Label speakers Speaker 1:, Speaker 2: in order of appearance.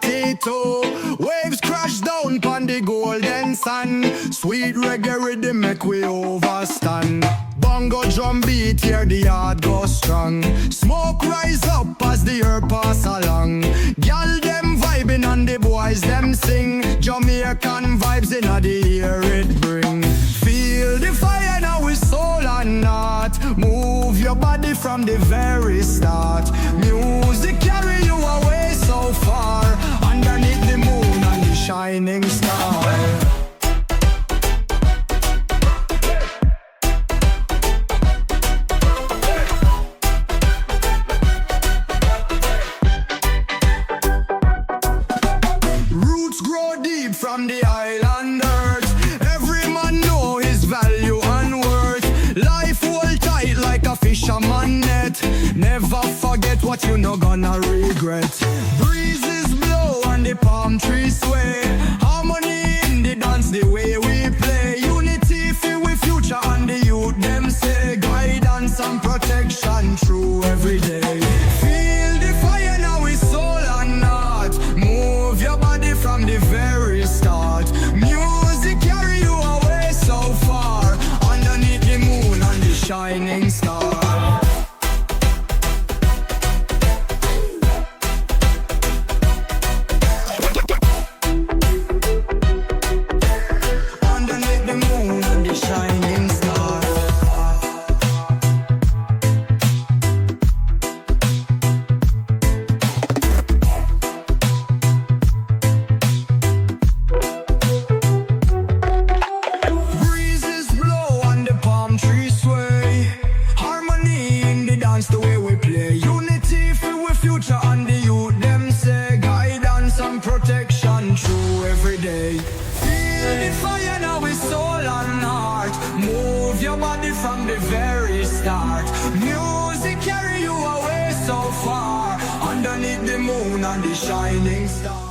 Speaker 1: party too. Waves crash down pon the golden sun. Sweet reggae rhythm make we overstand. Bongo drum beat, hear the heart go strong. Smoke rise up as the earth pass along. Gyal them vibing and the boys them sing. Jamaican vibes in the air it bring. Feel the fire now with soul and heart. Move your body from the very start. Music carry you away so far. Underneath the moon and the shining star. From the island earth, every man know his value and worth. Life hold tight like a fisherman net. Never forget what you no gonna regret. Breezes blow and the palm trees sway. Harmony in the dance, the way we play. Unity for we future and the youth them say. Guidance and protection through every day. Feel the fire now with soul and heart. Move your body from the very start. Music carry you away so far. Underneath the moon and the shining star. Underneath the moon and the shining star. The way we play, unity for we future and the youth them say. Guidance and protection through every day. Feel the fire now with soul and heart. Move your body from the very start. Music carry you away so far. Underneath the moon and the shining star.